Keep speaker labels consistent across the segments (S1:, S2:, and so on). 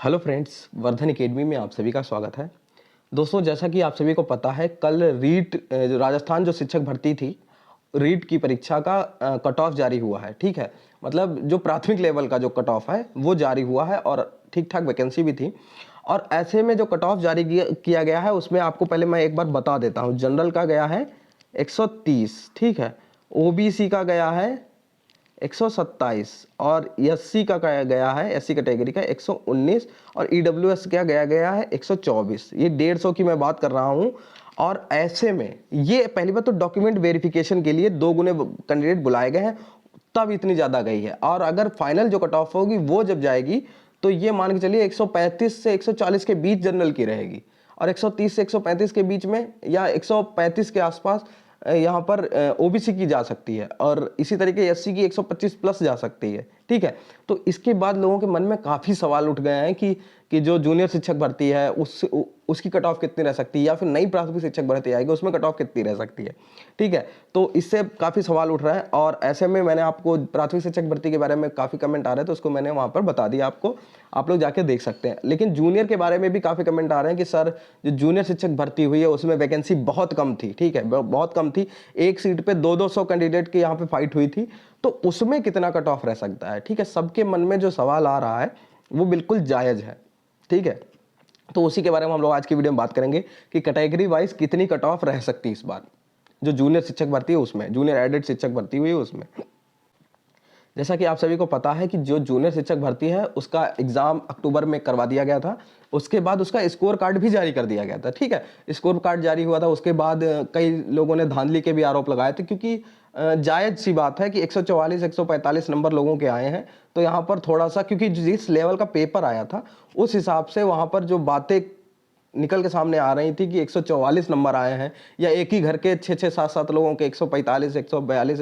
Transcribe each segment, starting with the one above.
S1: Hello friends, Vardhan academy में आप सभी का स्वागत है। दोस्तों, जैसा कि आप सभी को पता है, कल रीट जो राजस्थान जो शिक्षक भर्ती थी, रीट की परीक्षा का कट ऑफ जारी हुआ है। ठीक है, मतलब जो प्राथमिक लेवल का जो कट ऑफ है वो जारी हुआ है और ठीक ठाक वैकेंसी भी थी। और ऐसे में जो कट ऑफ जारी किया गया है उसमें आपको पहले मैं एक बार बता देता हूँ। जनरल का गया है 130, ठीक है। ओबीसी का गया है 127 और एससी का गया है, एससी कैटेगरी का 119 और ईडब्ल्यूएस का गया है 124। ये 150 की मैं बात कर रहा हूँ। और ऐसे में ये पहली बात तो डॉक्यूमेंट वेरिफिकेशन के लिए 2 गुने कैंडिडेट बुलाए गए हैं, तब इतनी ज़्यादा गई है। और अगर फाइनल जो कट ऑफ होगी वो जब जाएगी तो ये मान के चलिए 135 से 140 के बीच जनरल की रहेगी और 130 से 135 के बीच में या 135 के आसपास यहाँ पर ओबीसी की जा सकती है और इसी तरीके एससी की 125 प्लस जा सकती है। ठीक है, तो इसके बाद लोगों के मन में काफ़ी सवाल उठ गए हैं कि जो जूनियर शिक्षक भर्ती है उसकी कट ऑफ कितनी रह सकती है या फिर नई प्राथमिक शिक्षक भर्ती आएगी उसमें कट ऑफ कितनी रह सकती है। ठीक है, तो इससे काफ़ी सवाल उठ रहे हैं और ऐसे में मैंने आपको प्राथमिक शिक्षक भर्ती के बारे में काफ़ी कमेंट आ रहे हैं तो उसको मैंने वहाँ पर बता दिया आपको, आप लोग जाके देख सकते हैं। लेकिन जूनियर के बारे में भी काफ़ी कमेंट आ रहे हैं कि सर जो जूनियर शिक्षक भर्ती हुई है उसमें वैकेंसी बहुत कम थी। ठीक है, बहुत कम थी, एक सीट पे 200 कैंडिडेट की यहाँ पे फाइट हुई थी, तो उसमें कितना कट ऑफ रह सकता है। ठीक है, सबके मन में जो सवाल आ रहा है वो बिल्कुल जायज़ है। ठीक है, तो उसी के बारे में हम लोग आज की वीडियो में बात करेंगे कि कैटेगरी वाइज कितनी कट ऑफ रह सकती है इस बार जो जूनियर शिक्षक भर्ती है उसमें, जूनियर एडेड शिक्षक भर्ती हुई है उसमें। जैसा कि आप सभी को पता है कि जो जूनियर शिक्षक भर्ती है उसका एग्जाम अक्टूबर में करवा दिया गया था, उसके बाद उसका स्कोर कार्ड भी जारी कर दिया गया था। ठीक है, स्कोर कार्ड जारी हुआ था, उसके बाद कई लोगों ने धांधली के भी आरोप लगाए थे क्योंकि जायज़ सी बात है कि 144 145 नंबर लोगों के आए हैं, तो यहाँ पर थोड़ा सा क्योंकि जिस लेवल का पेपर आया था उस हिसाब से वहाँ पर जो बातें निकल के सामने आ रही थी कि 144 नंबर आए हैं या एक ही घर के 6 6 7 7 लोगों के 145 142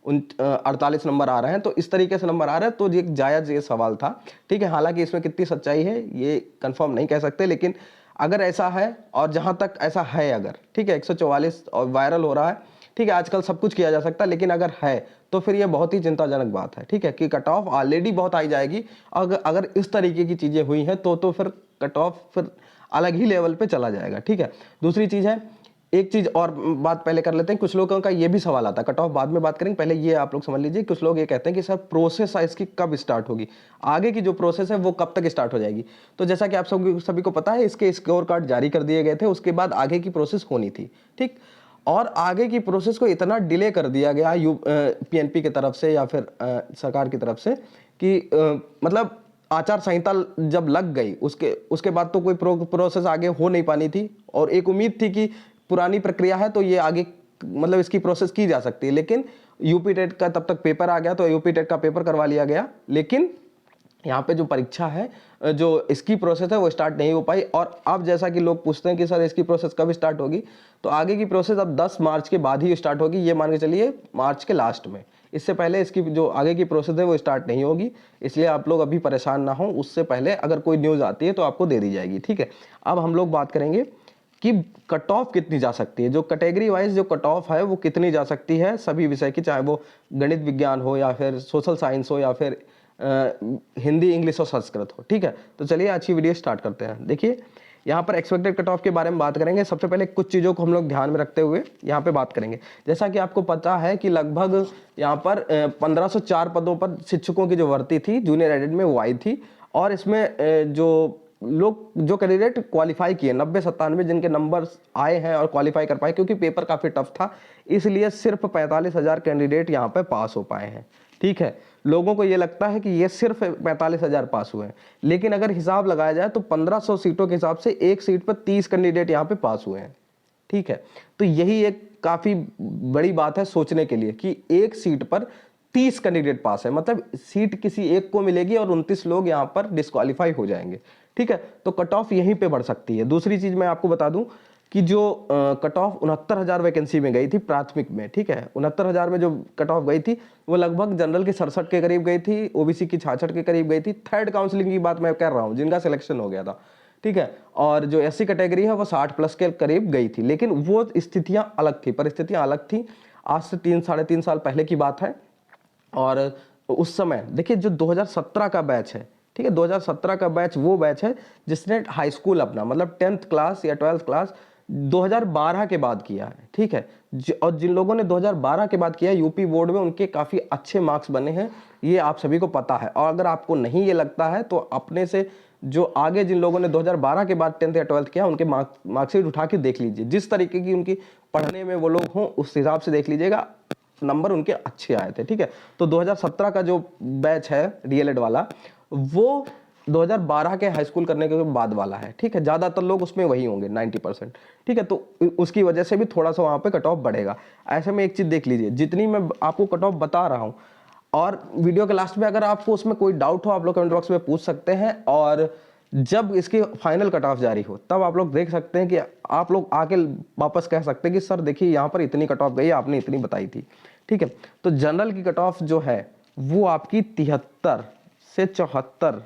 S1: 148 नंबर आ रहे हैं, तो इस तरीके से नंबर आ रहे हैं, तो ये जायज़ ये सवाल था। ठीक है, हालांकि इसमें कितनी सच्चाई है ये कंफर्म नहीं कह सकते, लेकिन अगर ऐसा है और जहां तक ऐसा है अगर, ठीक है, 144 और वायरल हो रहा है, ठीक है, आजकल सब कुछ किया जा सकता है, लेकिन अगर है तो फिर ये बहुत ही चिंताजनक बात है। ठीक है, कि कट ऑफ ऑलरेडी बहुत आई जाएगी, अगर इस तरीके की चीज़ें हुई हैं तो फिर कट ऑफ फिर अलग ही लेवल पे चला जाएगा। ठीक है, दूसरी चीज़ है, एक चीज़ और बात पहले कर लेते हैं। कुछ लोगों का ये भी सवाल आता है, कट ऑफ बाद में बात करेंगे, पहले ये आप लोग समझ लीजिए। कुछ लोग ये कहते हैं कि सर प्रोसेस इसकी कब स्टार्ट होगी, आगे की जो प्रोसेस है वो कब तक स्टार्ट हो जाएगी। तो जैसा कि आप सभी को पता है, इसके स्कोर कार्ड जारी कर दिए गए थे, उसके बाद आगे की प्रोसेस होनी थी। ठीक, और आगे की प्रोसेस को इतना डिले कर दिया गया पीएनपी की तरफ से या फिर सरकार की तरफ से कि मतलब आचार संहिता जब लग गई उसके बाद तो कोई प्रोसेस आगे हो नहीं पानी थी और एक उम्मीद थी कि पुरानी प्रक्रिया है तो ये आगे मतलब इसकी प्रोसेस की जा सकती है। लेकिन यूपी टेट का तब तक पेपर आ गया तो यूपी टेट का पेपर करवा लिया गया, लेकिन यहाँ पे जो परीक्षा है, जो इसकी प्रोसेस है वो स्टार्ट नहीं हो पाई। और अब जैसा कि लोग पूछते हैं कि सर इसकी प्रोसेस कब स्टार्ट होगी, तो आगे की प्रोसेस अब 10 मार्च के बाद ही स्टार्ट होगी, ये मान के चलिए मार्च के लास्ट में। इससे पहले इसकी जो आगे की प्रोसेस है वो स्टार्ट नहीं होगी, इसलिए आप लोग अभी परेशान ना हो। उससे पहले अगर कोई न्यूज़ आती है तो आपको दे दी जाएगी। ठीक है, अब हम लोग बात करेंगे कि कट ऑफ कितनी जा सकती है, जो कैटेगरी वाइज जो कट ऑफ है वो कितनी जा सकती है सभी विषय की, चाहे वो गणित विज्ञान हो या फिर सोशल साइंस हो या फिर हिंदी इंग्लिश और संस्कृत हो। ठीक है, तो चलिए आज की वीडियो स्टार्ट करते हैं। देखिए, यहाँ पर एक्सपेक्टेड कट ऑफ के बारे में बात करेंगे। सबसे पहले कुछ चीज़ों को हम लोग ध्यान में रखते हुए यहाँ पे बात करेंगे। जैसा कि आपको पता है कि लगभग यहाँ पर 1504 पदों पर शिक्षकों की जो भर्ती थी जूनियर एडेड में वो आई थी, और इसमें जो कैंडिडेट क्वालिफाई किए 90-97 जिनके नंबर आए हैं और क्वालिफाई कर पाए, क्योंकि पेपर काफ़ी टफ था इसलिए सिर्फ 45,000 कैंडिडेट यहाँ पे पास हो पाए हैं। ठीक है, लोगों को ये लगता है कि ये सिर्फ 45,000 पास हुए हैं, लेकिन अगर हिसाब लगाया जाए तो 1500 सीटों के हिसाब से एक सीट पर 30 कैंडिडेट यहाँ पे पास हुए हैं। ठीक है, तो यही एक काफ़ी बड़ी बात है सोचने के लिए कि एक सीट पर 30 कैंडिडेट पास है, मतलब सीट किसी एक को मिलेगी और 29 लोग यहाँ पर डिस्क्वालीफाई हो जाएंगे। ठीक है, तो कट ऑफ यहीं पे बढ़ सकती है। दूसरी चीज़ मैं आपको बता दूं कि जो कट ऑफ 69,000 वैकेंसी में गई थी प्राथमिक में, ठीक है, 69,000 में जो कट ऑफ गई थी वो लगभग जनरल की 67 के करीब गई थी, ओबीसी की 66 के करीब गई थी। थर्ड काउंसलिंग की बात मैं कर रहा हूँ जिनका सिलेक्शन हो गया था। ठीक है, और जो एससी कैटेगरी है वो 60 प्लस के करीब गई थी, लेकिन वो स्थितियां अलग थी, परिस्थितियां अलग थी। आज से 3-3.5 साल पहले की बात है। और उस समय देखिए जो 2017 का बैच है, ठीक है। 2017 का बैच वो बैच है जिसने हाई स्कूल अपना मतलब 10th क्लास या 12th क्लास 2012 के बाद किया है, ठीक है। और जिन लोगों ने 2012 के बाद किया यूपी बोर्ड में, उनके काफ़ी अच्छे मार्क्स बने हैं, ये आप सभी को पता है। और अगर आपको नहीं ये लगता है तो अपने से जो आगे जिन लोगों ने 2012 के बाद 10th या 12th किया उनके मार्कशीट उठा के देख लीजिए, जिस तरीके की उनकी पढ़ने में वो लोग हों उस हिसाब से देख लीजिएगा, नंबर उनके अच्छे आए थे, ठीक है। तो 2017 का जो बैच है डीएलएड वाला वो 2012 के हाई स्कूल करने के बाद वाला है, ठीक है। ज़्यादातर लोग उसमें वही होंगे 90%, ठीक है। तो उसकी वजह से भी थोड़ा सा वहाँ पे कट ऑफ बढ़ेगा। ऐसे में एक चीज़ देख लीजिए, जितनी मैं आपको कट ऑफ बता रहा हूँ, और वीडियो के लास्ट में अगर आपको उसमें कोई डाउट हो आप लोग कमेंट बॉक्स में पूछ सकते हैं, और जब इसकी फाइनल कट ऑफ जारी हो तब आप लोग देख सकते हैं कि आप लोग आके वापस कह सकते हैं कि सर देखिए यहाँ पर इतनी कट ऑफ गई, आपने इतनी बताई थी, ठीक है। तो जनरल की कट ऑफ जो है वो आपकी 73 से 74,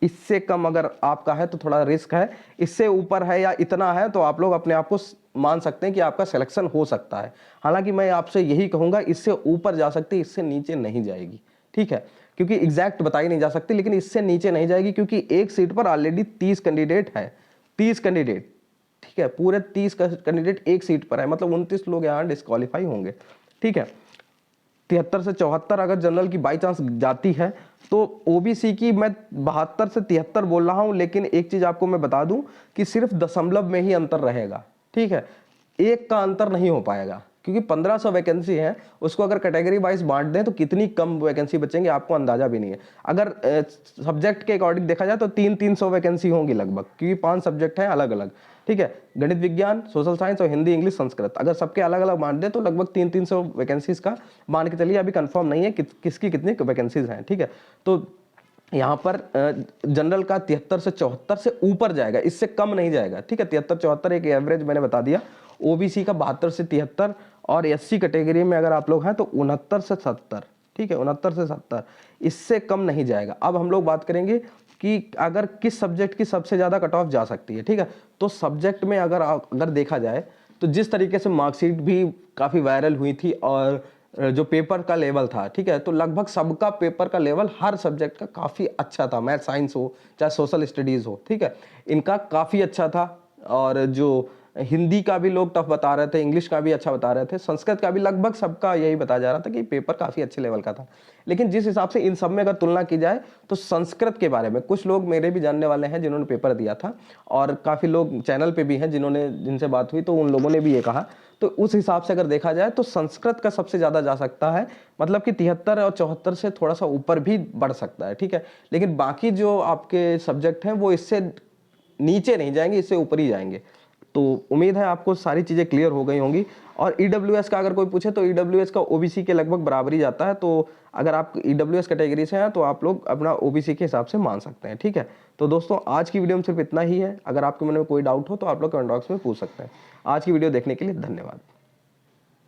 S1: इससे कम अगर आपका है तो थोड़ा रिस्क है, इससे ऊपर है या इतना है तो आप लोग अपने आप को मान सकते हैं कि आपका सिलेक्शन हो सकता है। हालांकि मैं आपसे यही कहूंगा, इससे ऊपर जा सकती, इससे नीचे नहीं जाएगी, ठीक है। क्योंकि एग्जैक्ट बताई नहीं जा सकती, लेकिन इससे नीचे नहीं जाएगी क्योंकि एक सीट पर ऑलरेडी 30 कैंडिडेट है, 30 कैंडिडेट, ठीक है। पूरे 30 कैंडिडेट एक सीट पर है, मतलब 29 लोग यहाँ डिस्क्वालीफाई होंगे, ठीक है। 73 से 74 अगर जनरल की बाई चांस जाती है तो ओबीसी की मैं 72 से 73 बोल रहा हूं, लेकिन एक चीज आपको मैं बता दूं कि सिर्फ दशमलव में ही अंतर रहेगा, ठीक है। एक का अंतर नहीं हो पाएगा क्योंकि 1500 वैकेंसी है, उसको अगर कैटेगरी वाइज बांट दें तो कितनी कम वैकेंसी बचेंगे आपको अंदाजा भी नहीं है। अगर सब्जेक्ट के अकॉर्डिंग देखा जाए तो 300 वैकेंसी होंगी लगभग, क्योंकि 5 सब्जेक्ट हैं अलग अलग, ठीक है। गणित विज्ञान, सोशल साइंस और हिंदी इंग्लिश संस्कृत, अगर सबके अलग अलग बांट दें तो लगभग 300 वैकेंसीज का मान के चलिए। अभी कंफर्म नहीं है किसकी कितनी वैकेंसीज हैं, ठीक है। तो यहाँ पर जनरल का 73 से 74 से ऊपर जाएगा, इससे कम नहीं जाएगा, ठीक है। 73-74 एक एवरेज मैंने बता दिया। ओबीसी का 72 से 73 और एससी कैटेगरी में अगर आप लोग हैं तो 69 से 70, ठीक है, 69 से 70, इससे कम नहीं जाएगा। अब हम लोग बात करेंगे कि अगर किस सब्जेक्ट की सबसे ज़्यादा कट ऑफ जा सकती है, ठीक है। तो सब्जेक्ट में अगर देखा जाए तो जिस तरीके से मार्कशीट भी काफ़ी वायरल हुई थी और जो पेपर का लेवल था, ठीक है, तो लगभग सबका पेपर का लेवल हर सब्जेक्ट का काफ़ी अच्छा था, मैथ साइंस हो चाहे सोशल स्टडीज़ हो, ठीक है, इनका काफ़ी अच्छा था। और जो हिंदी का भी लोग टफ बता रहे थे, इंग्लिश का भी अच्छा बता रहे थे, संस्कृत का भी लगभग सबका यही बताया जा रहा था कि पेपर काफ़ी अच्छे लेवल का था। लेकिन जिस हिसाब से इन सब में अगर तुलना की जाए तो संस्कृत के बारे में कुछ लोग मेरे भी जानने वाले हैं जिन्होंने पेपर दिया था, और काफ़ी लोग चैनल पे भी हैं जिनसे बात हुई तो उन लोगों ने भी ये कहा। तो उस हिसाब से अगर देखा जाए तो संस्कृत का सबसे ज़्यादा जा सकता है, मतलब कि 73 और 74 से थोड़ा सा ऊपर भी बढ़ सकता है, ठीक है। लेकिन बाकी जो आपके सब्जेक्ट हैं वो इससे नीचे नहीं जाएंगे, इससे ऊपर ही जाएंगे। तो उम्मीद है आपको सारी चीज़ें क्लियर हो गई होंगी। और ईडब्ल्यूएस का अगर कोई पूछे तो ईडब्ल्यूएस का ओबीसी के लगभग बराबर ही जाता है। तो अगर आप ईडब्ल्यूएस कैटेगरी से हैं तो आप लोग अपना ओबीसी के हिसाब से मान सकते हैं, ठीक है। तो दोस्तों आज की वीडियो में सिर्फ इतना ही है। अगर आपके मन में कोई डाउट हो तो आप लोग कमेंट बॉक्स में पूछ सकते हैं। आज की वीडियो देखने के लिए धन्यवाद।